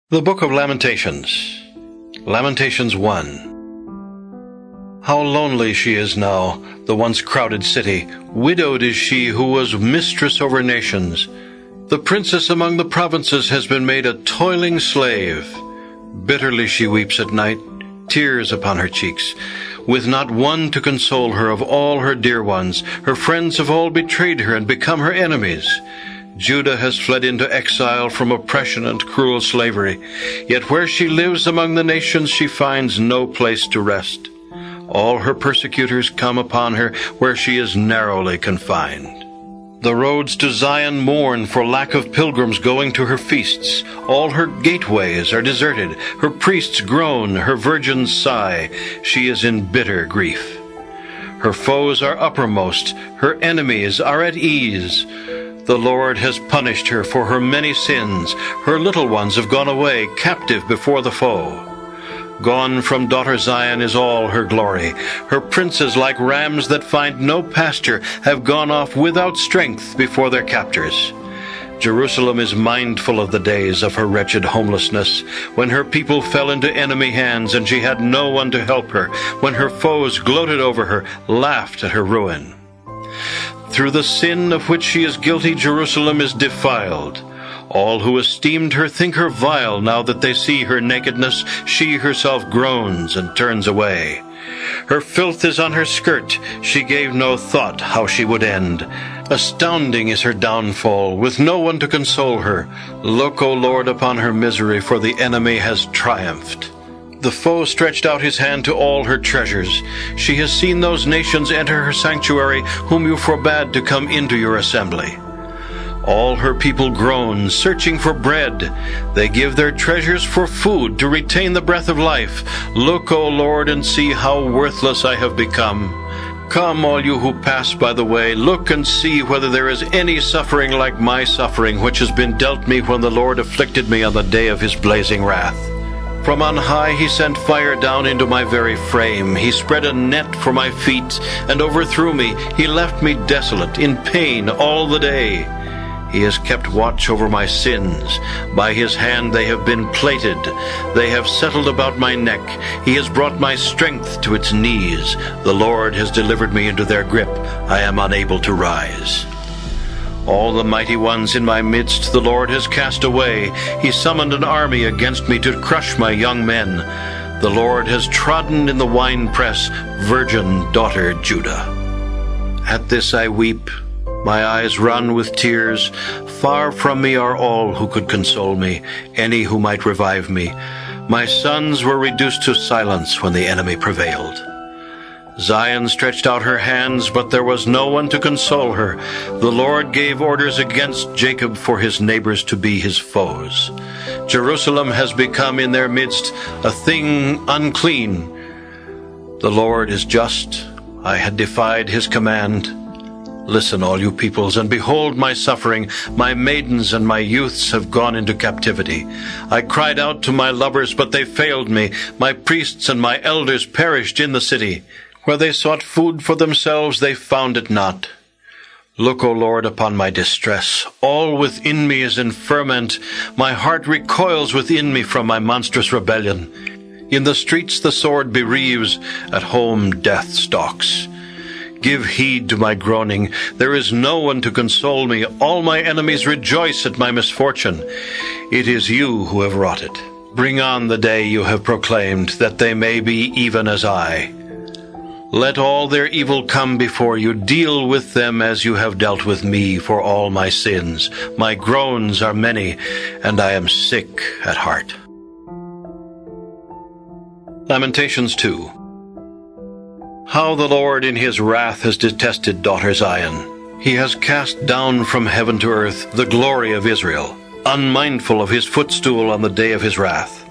The Book of Lamentations. Lamentations 1. How lonely she is now, the once crowded city. Widowed is she who was mistress over nations. The princess among the provinces has been made a toiling slave. Bitterly she weeps at night, tears upon her cheeks, with not one to console her of all her dear ones. Her friends have all betrayed her and become her enemies. Judah has fled into exile from oppression and cruel slavery. Yet where she lives among the nations she finds no place to rest. All her persecutors come upon her where she is narrowly confined. The roads to Zion mourn for lack of pilgrims going to her feasts. All her gateways are deserted. Her priests groan, her virgins sigh. She is in bitter grief. Her foes are uppermost. Her enemies are at ease. The Lord has punished her for her many sins. Her little ones have gone away, captive before the foe. Gone from daughter Zion is all her glory. Her princes, like rams that find no pasture, have gone off without strength before their captors. Jerusalem is mindful of the days of her wretched homelessness, when her people fell into enemy hands and she had no one to help her, when her foes gloated over her, laughed at her ruin. Through the sin of which she is guilty, Jerusalem is defiled. All who esteemed her think her vile. Now that they see her nakedness, she herself groans and turns away. Her filth is on her skirt. She gave no thought how she would end. Astounding is her downfall, with no one to console her. Look, O Lord, upon her misery, for the enemy has triumphed. The foe stretched out his hand to all her treasures. She has seen those nations enter her sanctuary, whom you forbade to come into your assembly. All her people groan, searching for bread. They give their treasures for food, to retain the breath of life. Look, O Lord, and see how worthless I have become. Come, all you who pass by the way, look and see whether there is any suffering like my suffering, which has been dealt me when the Lord afflicted me on the day of his blazing wrath. From on high he sent fire down into my very frame. He spread a net for my feet and overthrew me. He left me desolate, in pain all the day. He has kept watch over my sins. By his hand they have been plaited. They have settled about my neck. He has brought my strength to its knees. The Lord has delivered me into their grip. I am unable to rise. All the mighty ones in my midst the Lord has cast away. He summoned an army against me to crush my young men. The Lord has trodden in the winepress, virgin daughter Judah. At this I weep. My eyes run with tears. Far from me are all who could console me, any who might revive me. My sons were reduced to silence when the enemy prevailed. Zion stretched out her hands, but there was no one to console her. The Lord gave orders against Jacob for his neighbors to be his foes. Jerusalem has become in their midst a thing unclean. The Lord is just. I had defied his command. Listen, all you peoples, and behold my suffering. My maidens and my youths have gone into captivity. I cried out to my lovers, but they failed me. My priests and my elders perished in the city. Where they sought food for themselves, they found it not. Look, O Lord, upon my distress. All within me is in ferment. My heart recoils within me from my monstrous rebellion. In the streets the sword bereaves, at home death stalks. Give heed to my groaning. There is no one to console me. All my enemies rejoice at my misfortune. It is you who have wrought it. Bring on the day you have proclaimed, that they may be even as I. Let all their evil come before you. Deal with them as you have dealt with me for all my sins. My groans are many, and I am sick at heart. Lamentations 2. How the Lord in his wrath has detested daughter Zion. He has cast down from heaven to earth the glory of Israel, unmindful of his footstool on the day of his wrath.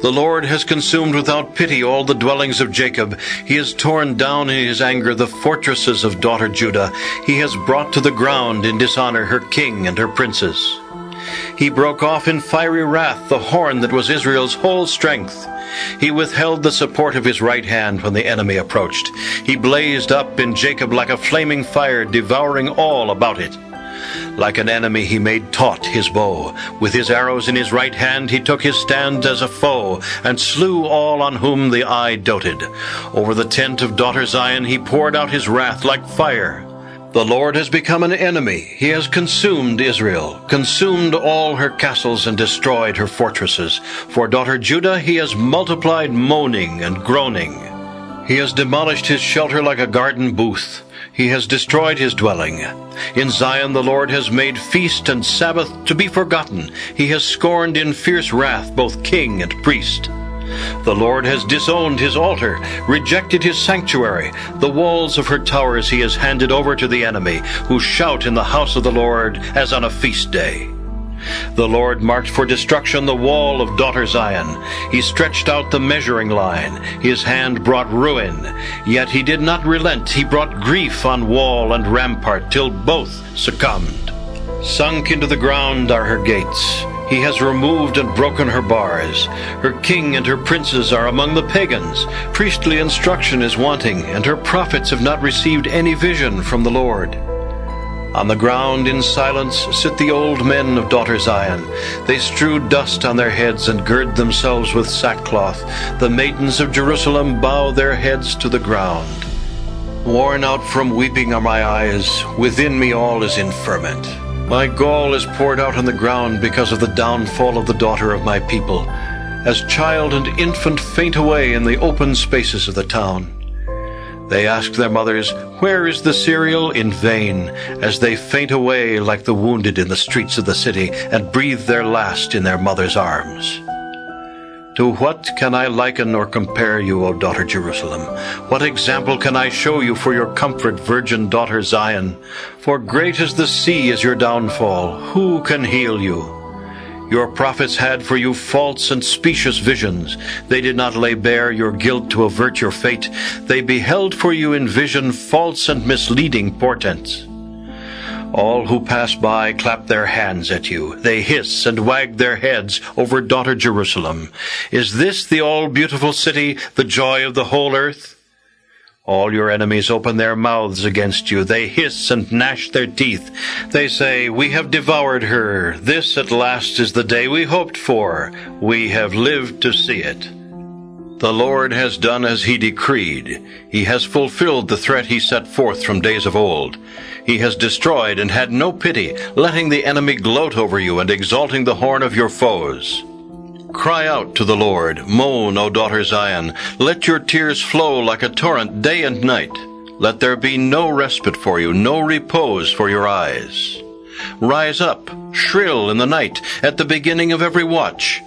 The Lord has consumed without pity all the dwellings of Jacob. He has torn down in his anger the fortresses of daughter Judah. He has brought to the ground in dishonor her king and her princes. He broke off in fiery wrath the horn that was Israel's whole strength. He withheld the support of his right hand when the enemy approached. He blazed up in Jacob like a flaming fire, devouring all about it. Like an enemy he made taut his bow. With his arrows in his right hand he took his stand as a foe, and slew all on whom the eye doted. Over the tent of daughter Zion he poured out his wrath like fire. The Lord has become an enemy. He has consumed Israel, consumed all her castles, and destroyed her fortresses. For daughter Judah he has multiplied moaning and groaning. He has demolished his shelter like a garden booth. He has destroyed his dwelling. In Zion the Lord has made feast and Sabbath to be forgotten. He has scorned in fierce wrath both king and priest. The Lord has disowned his altar, rejected his sanctuary. The walls of her towers he has handed over to the enemy, who shout in the house of the Lord as on a feast day. The Lord marked for destruction the wall of daughter Zion. He stretched out the measuring line. His hand brought ruin. Yet he did not relent. He brought grief on wall and rampart, till both succumbed. Sunk into the ground are her gates. He has removed and broken her bars. Her king and her princes are among the pagans. Priestly instruction is wanting, and her prophets have not received any vision from the Lord. On the ground in silence sit the old men of daughter Zion. They strew dust on their heads and gird themselves with sackcloth. The maidens of Jerusalem bow their heads to the ground. Worn out from weeping are my eyes. Within me all is in ferment. My gall is poured out on the ground because of the downfall of the daughter of my people, as child and infant faint away in the open spaces of the town. They ask their mothers, "Where is the cereal?" in vain, as they faint away like the wounded in the streets of the city, and breathe their last in their mother's arms. To what can I liken or compare you, O daughter Jerusalem? What example can I show you for your comfort, virgin daughter Zion? For great as the sea is your downfall. Who can heal you? Your prophets had for you false and specious visions. They did not lay bare your guilt to avert your fate. They beheld for you in vision false and misleading portents. All who pass by clap their hands at you. They hiss and wag their heads over daughter Jerusalem. Is this the all-beautiful city, the joy of the whole earth? All your enemies open their mouths against you. They hiss and gnash their teeth. They say, "We have devoured her. This at last is the day we hoped for. We have lived to see it." The Lord has done as he decreed. He has fulfilled the threat he set forth from days of old. He has destroyed and had no pity, letting the enemy gloat over you and exalting the horn of your foes. Cry out to the Lord. Moan, O daughter Zion. Let your tears flow like a torrent day and night. Let there be no respite for you, no repose for your eyes. Rise up, shrill in the night, at the beginning of every watch.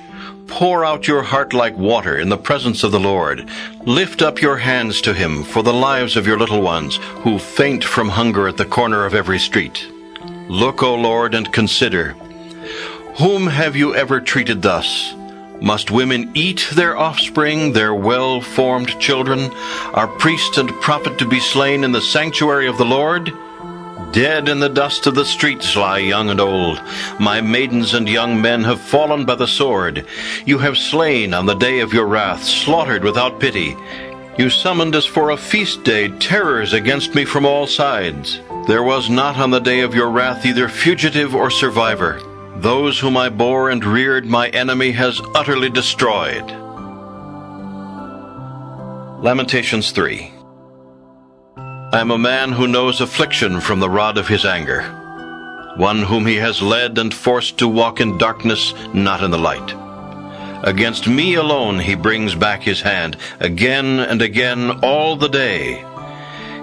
Pour out your heart like water in the presence of the Lord. Lift up your hands to him for the lives of your little ones, who faint from hunger at the corner of every street. Look, O Lord, and consider. Whom have you ever treated thus? Must women eat their offspring, their well-formed children? Are priest and prophet to be slain in the sanctuary of the Lord? Dead in the dust of the streets lie young and old. My maidens and young men have fallen by the sword. You have slain on the day of your wrath, slaughtered without pity. You summoned as for a feast day terrors against me from all sides. There was not on the day of your wrath either fugitive or survivor. Those whom I bore and reared my enemy has utterly destroyed. Lamentations 3. I am a man who knows affliction from the rod of his anger, one whom he has led and forced to walk in darkness, not in the light. Against me alone he brings back his hand, again and again all the day.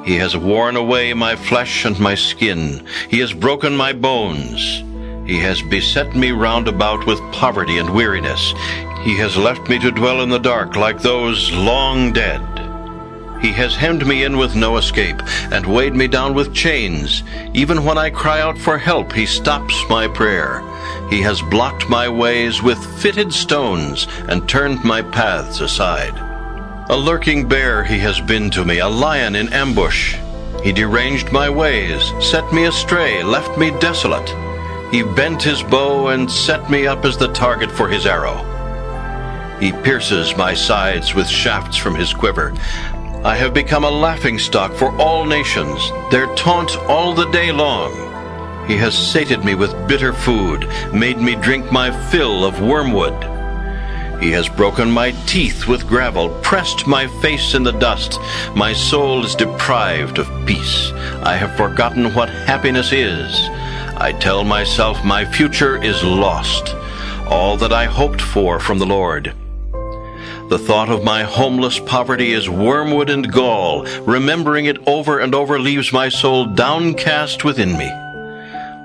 He has worn away my flesh and my skin. He has broken my bones. He has beset me round about with poverty and weariness. He has left me to dwell in the dark like those long dead. He has hemmed me in with no escape, and weighed me down with chains. Even when I cry out for help, he stops my prayer. He has blocked my ways with fitted stones, and turned my paths aside. A lurking bear he has been to me, a lion in ambush. He deranged my ways, set me astray, left me desolate. He bent his bow and set me up as the target for his arrow. He pierces my sides with shafts from his quiver. I have become a laughingstock for all nations, their taunt all the day long. He has sated me with bitter food, made me drink my fill of wormwood. He has broken my teeth with gravel, pressed my face in the dust. My soul is deprived of peace. I have forgotten what happiness is. I tell myself my future is lost, all that I hoped for from the Lord. The thought of my homeless poverty is wormwood and gall. Remembering it over and over leaves my soul downcast within me.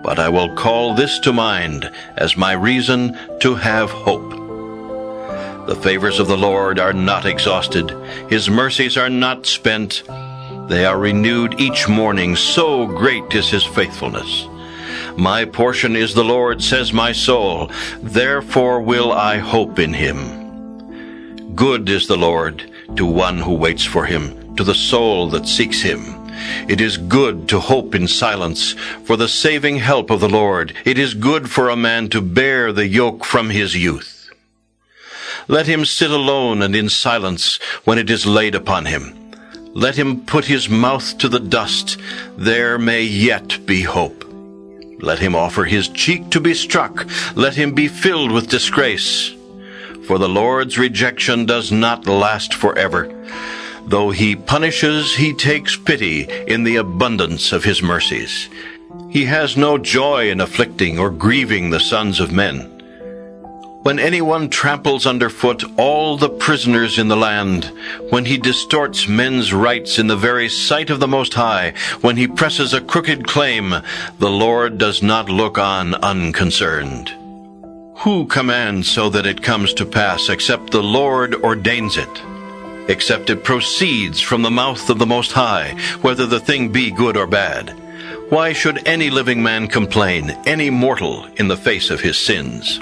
But I will call this to mind as my reason to have hope. The favors of the Lord are not exhausted. His mercies are not spent. They are renewed each morning. So great is his faithfulness. My portion is the Lord, says my soul. Therefore will I hope in him. Good is the Lord to one who waits for him, to the soul that seeks him. It is good to hope in silence for the saving help of the Lord. It is good for a man to bear the yoke from his youth. Let him sit alone and in silence when it is laid upon him. Let him put his mouth to the dust. There may yet be hope. Let him offer his cheek to be struck. Let him be filled with disgrace. For the Lord's rejection does not last forever. Though he punishes, he takes pity in the abundance of his mercies. He has no joy in afflicting or grieving the sons of men. When anyone tramples underfoot all the prisoners in the land, when he distorts men's rights in the very sight of the Most High, when he presses a crooked claim, the Lord does not look on unconcerned. Who commands so that it comes to pass except the Lord ordains it? Except it proceeds from the mouth of the Most High, whether the thing be good or bad. Why should any living man complain, any mortal in the face of his sins?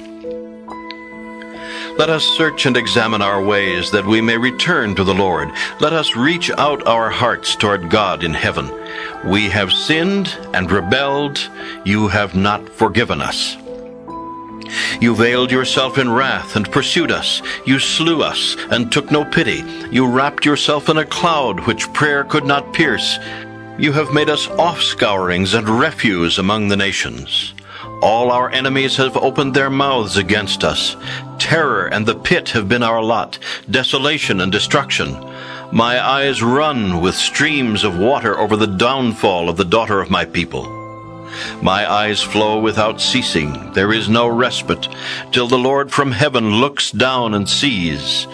Let us search and examine our ways, that we may return to the Lord. Let us reach out our hearts toward God in heaven. We have sinned and rebelled. You have not forgiven us. You veiled yourself in wrath and pursued us. You slew us and took no pity. You wrapped yourself in a cloud which prayer could not pierce. You have made us offscourings and refuse among the nations. All our enemies have opened their mouths against us. Terror and the pit have been our lot, desolation and destruction. My eyes run with streams of water over the downfall of the daughter of my people. My eyes flow without ceasing. There is no respite, till the Lord from heaven looks down and sees.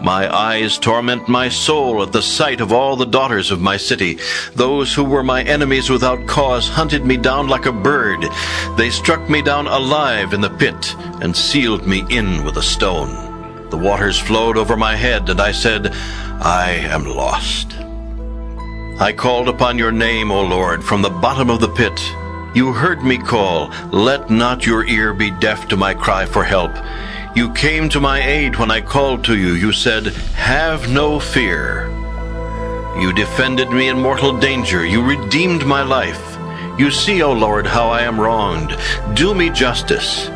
My eyes torment my soul at the sight of all the daughters of my city. Those who were my enemies without cause hunted me down like a bird. They struck me down alive in the pit and sealed me in with a stone. The waters flowed over my head, and I said, I am lost. I called upon your name, O Lord, from the bottom of the pit. You heard me call. Let not your ear be deaf to my cry for help. You came to my aid when I called to you. You said, have no fear. You defended me in mortal danger. You redeemed my life. You see, O Lord, how I am wronged. Do me justice.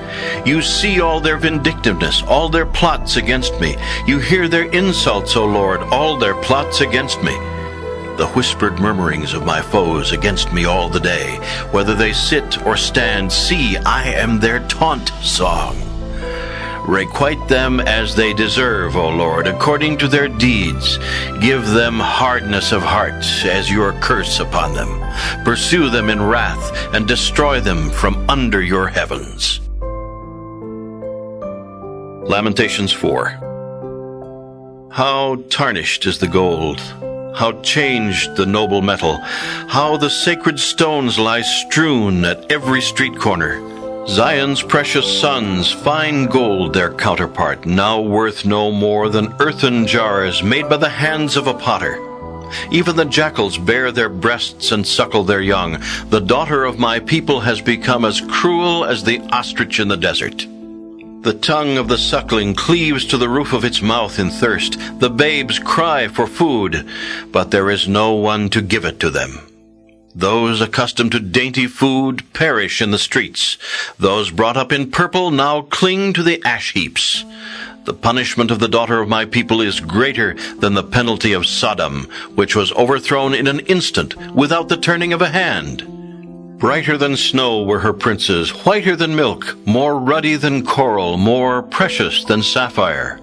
You see all their vindictiveness, all their plots against me. You hear their insults, O Lord, all their plots against me. The whispered murmurings of my foes against me all the day. Whether they sit or stand, see, I am their taunt song. Requite them as they deserve, O Lord, according to their deeds. Give them hardness of heart as your curse upon them. Pursue them in wrath and destroy them from under your heavens. Lamentations 4. How tarnished is the gold! How changed the noble metal! How the sacred stones lie strewn at every street corner! Zion's precious sons, fine gold their counterpart, now worth no more than earthen jars made by the hands of a potter. Even the jackals bare their breasts and suckle their young. The daughter of my people has become as cruel as the ostrich in the desert. The tongue of the suckling cleaves to the roof of its mouth in thirst. The babes cry for food, but there is no one to give it to them. Those accustomed to dainty food perish in the streets. Those brought up in purple now cling to the ash heaps. The punishment of the daughter of my people is greater than the penalty of Sodom, which was overthrown in an instant without the turning of a hand. Brighter than snow were her princes, whiter than milk, more ruddy than coral, more precious than sapphire.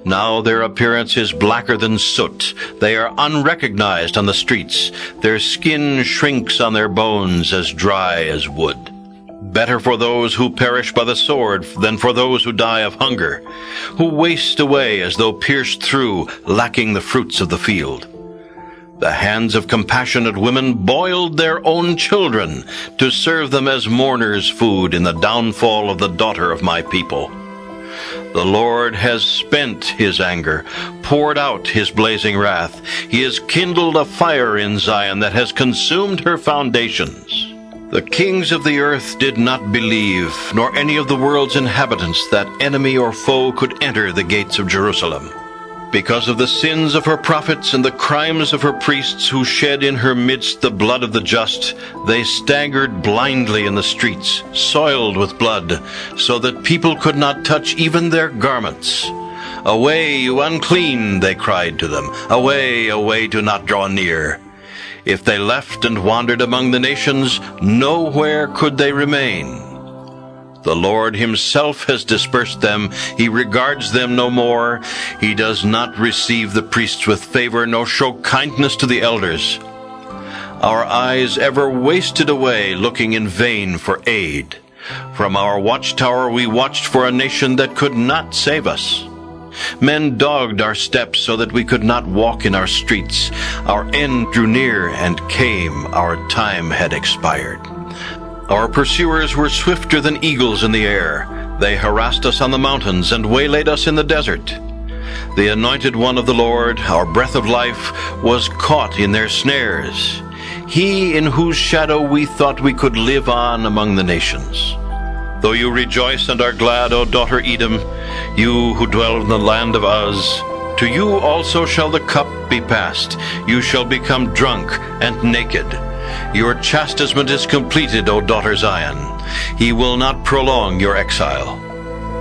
Now their appearance is blacker than soot. They are unrecognized on the streets. Their skin shrinks on their bones as dry as wood. Better for those who perish by the sword than for those who die of hunger, who waste away as though pierced through, lacking the fruits of the field. The hands of compassionate women boiled their own children to serve them as mourners' food in the downfall of the daughter of my people. The Lord has spent his anger, poured out his blazing wrath. He has kindled a fire in Zion that has consumed her foundations. The kings of the earth did not believe, nor any of the world's inhabitants, that enemy or foe could enter the gates of Jerusalem. Because of the sins of her prophets and the crimes of her priests who shed in her midst the blood of the just, they staggered blindly in the streets, soiled with blood, so that people could not touch even their garments. "Away, you unclean," they cried to them. "Away, away, do not draw near." If they left and wandered among the nations, nowhere could they remain. The Lord himself has dispersed them. He regards them no more. He does not receive the priests with favor, nor show kindness to the elders. Our eyes ever wasted away, looking in vain for aid. From our watchtower we watched for a nation that could not save us. Men dogged our steps so that we could not walk in our streets. Our end drew near and came. Our time had expired. Our pursuers were swifter than eagles in the air. They harassed us on the mountains and waylaid us in the desert. The anointed one of the Lord, our breath of life, was caught in their snares. He in whose shadow we thought we could live on among the nations. Though you rejoice and are glad, O daughter Edom, you who dwell in the land of Uz, to you also shall the cup be passed. You shall become drunk and naked. Your chastisement is completed, O daughter Zion. He will not prolong your exile.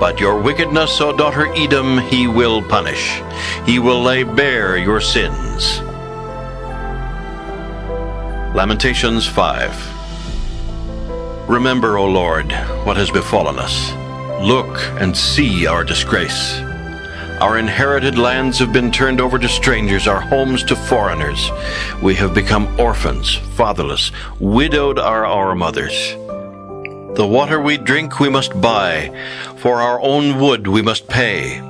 But your wickedness, O daughter Edom, he will punish. He will lay bare your sins. Lamentations 5. Remember, O Lord, what has befallen us. Look and see our disgrace. Our inherited lands have been turned over to strangers, our homes to foreigners. We have become orphans, fatherless, widowed are our mothers. The water we drink we must buy, for our own wood we must pay.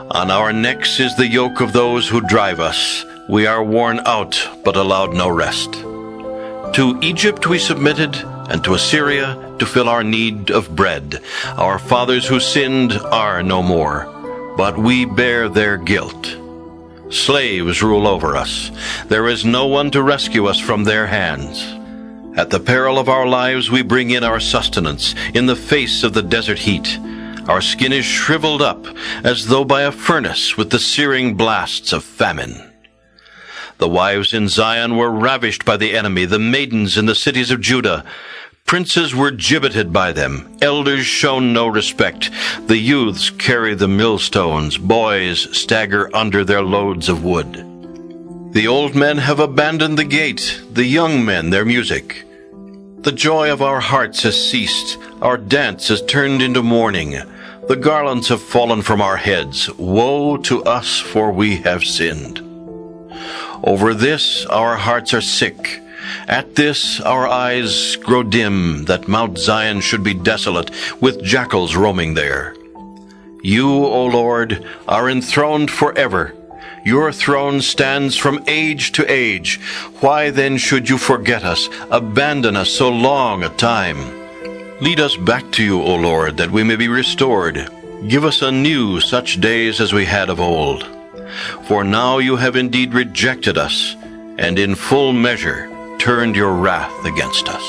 On our necks is the yoke of those who drive us. We are worn out, but allowed no rest. To Egypt we submitted, and to Assyria to fill our need of bread. Our fathers who sinned are no more, but we bear their guilt. Slaves rule over us. There is no one to rescue us from their hands. At the peril of our lives we bring in our sustenance, in the face of the desert heat. Our skin is shriveled up, as though by a furnace with the searing blasts of famine. The wives in Zion were ravished by the enemy, the maidens in the cities of Judah. Princes were gibbeted by them, elders shown no respect. The youths carry the millstones, boys stagger under their loads of wood. The old men have abandoned the gate, the young men their music. The joy of our hearts has ceased, our dance has turned into mourning. The garlands have fallen from our heads. Woe to us, for we have sinned. Over this our hearts are sick. At this our eyes grow dim, that Mount Zion should be desolate, with jackals roaming there. You, O Lord, are enthroned forever. Your throne stands from age to age. Why then should you forget us, abandon us so long a time? Lead us back to you, O Lord, that we may be restored. Give us anew such days as we had of old. For now you have indeed rejected us, and in full measure turned your wrath against us.